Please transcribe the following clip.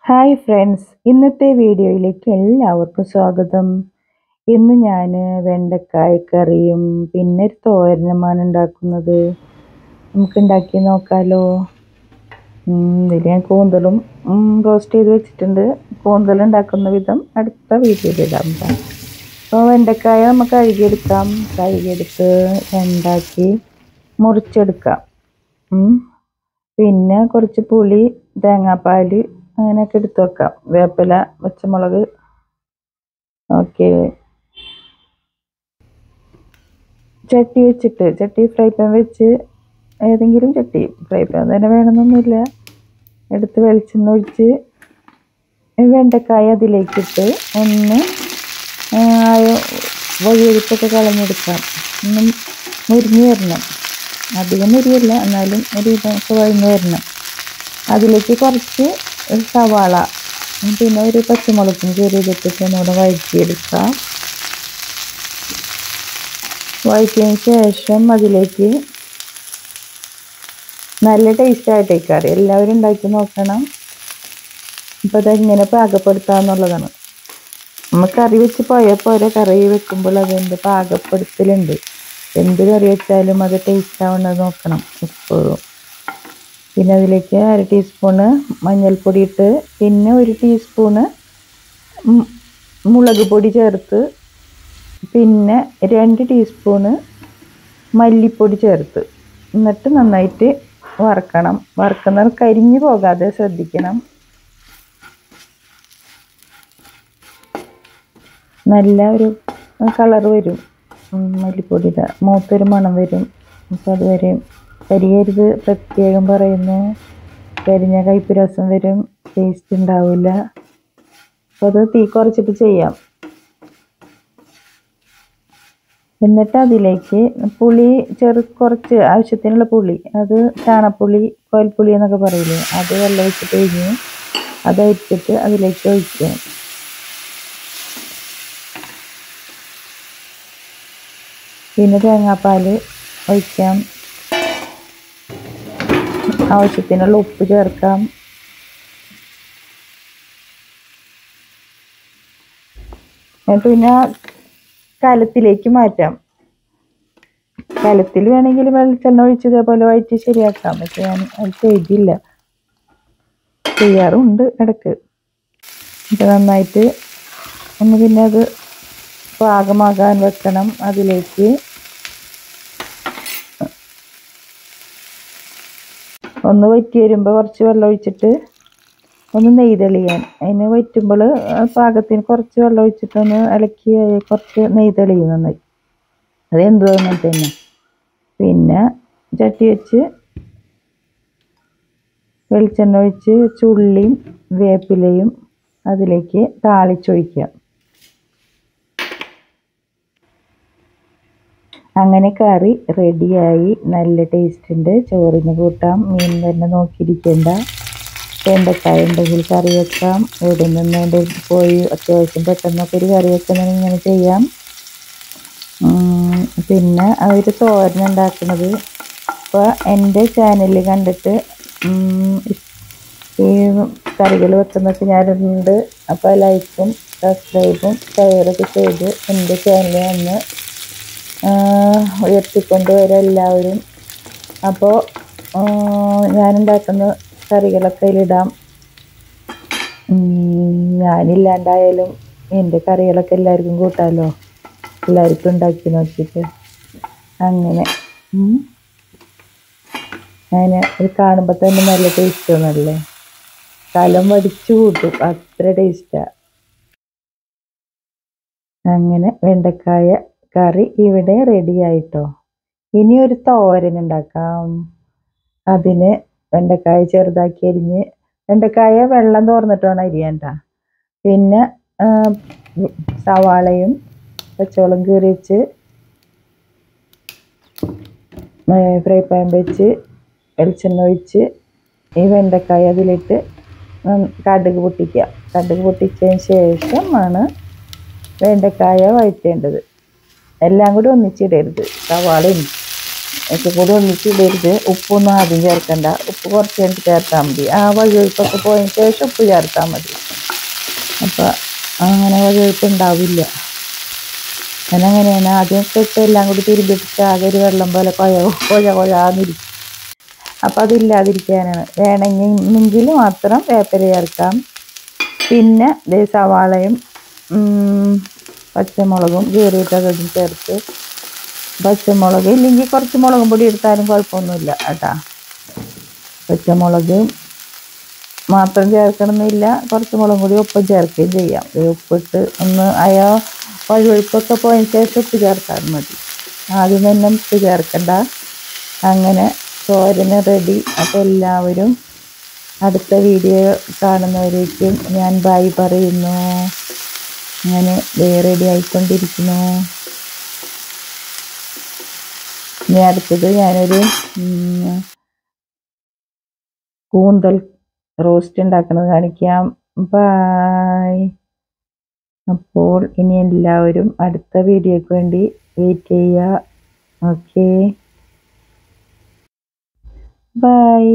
Hi friends, ഇന്നത്തെ വീഡിയോയിലേക്ക് എല്ലാവർക്കും സ്വാഗതം. ഇന്ന് ഞാൻ വെണ്ടക്കായ കറിയും പിന്നെ ഒരു തോരനുമാണ് ഉണ്ടാക്കുന്നത്. നമുക്ക് ഉണ്ടാക്കി നോക്കാമല്ലോ. ഇതിൽ ഞാൻ കൂന്തലും റോസ്റ്റ് ചെയ്ത് വെച്ചിട്ടുണ്ട്. കൂന്തൽ ഉണ്ടാക്കുന്ന വിധം അടുത്ത വീഡിയോയിലിടാം. അപ്പോൾ വെണ്ടക്കായ നമുക്ക് കഴുകിയെടുത്ത് രണ്ടാക്കി മുറിച്ചെടുക്കാം. പിന്നെ കുറച്ച് പുളി, തേങ്ങാപ്പാൽ അങ്ങനെയൊക്കെ എടുത്ത് വെക്കാം. വേപ്പില, പച്ചമുളക്. ഓക്കെ, ചട്ടി ഫ്രൈ പാൻ വെച്ച്, ഏതെങ്കിലും ചട്ടി, ഫ്രൈ പാൻ തന്നെ വേണമെന്നൊന്നുമില്ല, എടുത്ത് വെളിച്ചെണ്ണ ഒഴിച്ച് വെണ്ടക്കായ അതിലേക്കിട്ട് ഒന്ന് വഴിയൊഴുപ്പൊക്കെ കളഞ്ഞെടുക്കാം. ഒന്ന് മുരിഞ്ഞ് വരണം. അധികം മുരിയല്ല, എന്നാലും ഒരു ഇതൊക്കെ വഴഞ്ഞ് വരണം. അതിലേക്ക് കുറച്ച് സവാള പിന്നെ ഒരു പച്ചമുളകും ചെറിയതിട്ടിട്ട് ഒന്നുകൂടെ വഴറ്റിയെടുക്കാം. വഴറ്റിയതിന് ശേഷം അതിലേക്ക് നല്ല ടേസ്റ്റായിട്ട് കറി എല്ലാവരും ഉണ്ടാക്കി നോക്കണം. അപ്പോൾ അതെങ്ങനെ പാകപ്പെടുത്താമെന്നുള്ളതാണ്. നമ്മൾ കറി വെച്ച് പോയപ്പോൾ കറി വെക്കുമ്പോൾ അതെന്ത് പാകപ്പെടുത്തലുണ്ട്. എന്ത് കറി വെച്ചാലും അത് ടേസ്റ്റ് ആവുന്നത് നോക്കണം എപ്പോഴും. പിന്നെ അതിലേക്ക് 1/2 ടീസ്പൂണ് മഞ്ഞൾപ്പൊടി ഇട്ട്, പിന്നെ 1 ടീസ്പൂണ് മുളക് പൊടി ചേർത്ത്, പിന്നെ 2 ടീസ്പൂണ് മല്ലിപ്പൊടി ചേർത്ത്, എന്നിട്ട് നന്നായിട്ട് വറുക്കണം. വറുക്കുന്നത് കരിഞ്ഞു പോകാതെ ശ്രദ്ധിക്കണം. നല്ല ഒരു കളർ വരും, മല്ലിപ്പൊടിയുടെ മൂത്തൊരു മണം വരും. അപ്പോൾ അതുവരെ കരിയരുത് പ്രത്യേകം പറയുന്നു. കരിഞ്ഞ കയ്പ്പ് രസം വരും, ടേസ്റ്റ് ഉണ്ടാവില്ല. അപ്പോൾ അത് തീ കുറച്ചിട്ട് ചെയ്യാം. എന്നിട്ട് അതിലേക്ക് പുളി കുറച്ച് ആവശ്യത്തിനുള്ള പുളി, അത് ചാണകപ്പുളി, കോൽപ്പുളി എന്നൊക്കെ പറയില്ലേ, അത് വെള്ളം ഒഴിച്ചിട്ട് കഴിഞ്ഞ് അത് അരിച്ചിട്ട് അതിലേക്ക് ഒഴിക്കാം. പിന്നെ തേങ്ങാപ്പാൽ ഒഴിക്കാം. ആവശ്യത്തിനുള്ള ഉപ്പ് ചേർക്കാം. പിന്നെ കലത്തിലേക്ക് മാറ്റാം. കലത്തിൽ വേണമെങ്കിൽ വെളിച്ചെണ്ണ ഒഴിച്ച് ഇതേപോലെ വഴറ്റി ശരിയാക്കാം. പക്ഷെ ഞാൻ അത് ചെയ്തില്ല, ചെയ്യാറുണ്ട് ഇടയ്ക്ക്. ഇത് നന്നായിട്ട് ഒന്ന് പിന്നെ അത് പാകമാകാൻ വെക്കണം. അതിലേക്ക് ഒന്ന് വറ്റി വരുമ്പോൾ കുറച്ച് വെള്ളം ഒഴിച്ചിട്ട് ഒന്ന് നെയ്തെളിയാൻ, അതിന് വറ്റുമ്പോൾ പാകത്തിന് കുറച്ച് വെള്ളം ഒഴിച്ചിട്ടൊന്ന് ഇളക്കി കുറച്ച് നെയ്തെളിയും നന്നായി. അതെന്തും അങ്ങനെ തന്നെ. പിന്നെ ചട്ടി വെച്ച് വെളിച്ചെണ്ണ ഒഴിച്ച് ചുള്ളിയും വേപ്പിലയും അതിലേക്ക് താളിച്ചൊഴിക്കാം. അങ്ങനെ കറി റെഡിയായി. നല്ല ടേസ്റ്റ് ഉണ്ട്. ചോറിന് കൂട്ടാം, മീൻ തന്നെ നോക്കിയിരിക്കേണ്ട. വെണ്ടക്കായ ഉണ്ടെങ്കിൽ കറി വെക്കാം. ഇവിടെ നിന്ന് പോയി അത്യാവശ്യം പെട്ടെന്നൊക്കെ ഒരു കറി വെക്കുന്നത് ഇങ്ങനെ ചെയ്യാം. പിന്നെ അവർ തോരൻ ഉണ്ടാക്കുന്നത് ഇപ്പോൾ എൻ്റെ ചാനലിൽ കണ്ടിട്ട് ഈ കറികൾ വെക്കുന്നതൊക്കെ ഞാനുണ്ട്. അപ്പോൾ ലൈക്കും സബ്സ്ക്രൈബും ഷെയറൊക്കെ ചെയ്ത് എൻ്റെ ചാനലിൽ ഒന്ന് ഉയർത്തിക്കൊണ്ടുവരും എല്ലാവരും. അപ്പോൾ ഞാനുണ്ടാക്കുന്ന കറികളൊക്കെ അതിലിടാം. ഞാനില്ലാണ്ടായാലും എൻ്റെ കറികളൊക്കെ എല്ലാവർക്കും കൂട്ടാമല്ലോ, എല്ലാവർക്കും ഉണ്ടാക്കി നോക്കിയിട്ട്. അങ്ങനെ ഇത് കാണുമ്പോൾ തന്നെ നല്ല ടേസ്റ്റ് തോന്നല്ലേ. കലം വടിച്ചു കൂട്ടും, അത്ര ടേസ്റ്റാണ്. അങ്ങനെ വെണ്ടക്കായ കറി ഇവിടെ റെഡി ആയിട്ടോ. ഇനി ഒരു തോരൻ ഉണ്ടാക്കാം. അതിന് വെണ്ടക്കായ ചെറുതാക്കി അരിഞ്ഞ്, വെണ്ടക്കായ വെള്ളം തോർന്നിട്ട് വേണം അരിയാൻ. പിന്നെ സവാളയും പച്ചമുളകും കീറി വെച്ച് ഫ്രൈ പാൻ വെച്ച് വെളിച്ചെണ്ണ ഒഴിച്ച് ഈ വെണ്ടക്കായ അതിലിട്ട് കടുക് പൊട്ടിക്കുക. കടുക് പൊട്ടിച്ചതിന് ശേഷമാണ് വെണ്ടക്കായ വഴറ്റേണ്ടത്. എല്ലാം കൂടി ഒന്നിച്ചിടരുത്. സവാളയും ഒക്കെ കൂടി ഒന്നിച്ചിടരുത്. ഉപ്പൊന്നും ആദ്യം ചേർക്കണ്ട, ഉപ്പ് കുറച്ച് കഴിഞ്ഞിട്ട് ചേർത്താൽ മതി. ആ വഴുവഴുപ്പൊക്കെ പോയതിന് ശേഷം ഉപ്പ് ചേർത്താൽ മതി. അപ്പം അങ്ങനെ വഴുവഴുപ്പ് ഉണ്ടാവില്ല. ഞാനങ്ങനെയാണ് ആദ്യമൊക്കെ ഇട്ട് എല്ലാം കൂടി തിരുമ്പിട്ട് ആകെ ഒരു വെള്ളം പോലെ കൊഴാന്നിരിക്കും. അപ്പം അതില്ലാതിരിക്കാനാണ്. വേണമെങ്കിൽ മാത്രം വേപ്പില ചേർക്കാം. പിന്നെ സവാളയും പച്ചമുളകും കീറിയിട്ടതും ചേർത്ത്, പച്ചമുളക് ഇല്ലെങ്കിൽ കുറച്ച് മുളകും പൊടി എടുത്താലും കുഴപ്പമൊന്നുമില്ല കേട്ടാ. പച്ചമുളക് മാത്രം ചേർക്കണമെന്നില്ല, കുറച്ച് മുളകും പൊടി ഒപ്പം ചേർക്കുകയും ചെയ്യാം. ഉപ്പിട്ട് ഒന്ന് വഴുവഴുപ്പൊക്കെ പോയതിന് ശേഷം ഉപ്പ് ചേർത്താൽ മതി. ആദ്യം തന്നെ ഉപ്പ് ചേർക്കണ്ട. അങ്ങനെ തോരന് റെഡി. അപ്പോൾ എല്ലാവരും അടുത്ത വീഡിയോ കാണുന്നവരേക്കും ഞാൻ ബൈ പറയുന്നു. അങ്ങനെ റെഡി ആയിക്കൊണ്ടിരിക്കുന്നു. ഇനി അടുത്തത് ഞാനൊരു കൂന്തൽ റോസ്റ്റ് ഉണ്ടാക്കുന്നത് കാണിക്കാം. ബൈ. അപ്പോൾ ഇനി എല്ലാവരും അടുത്ത വീഡിയോയ്ക്ക് വേണ്ടി വെയിറ്റ് ചെയ്യുക. Okay, by.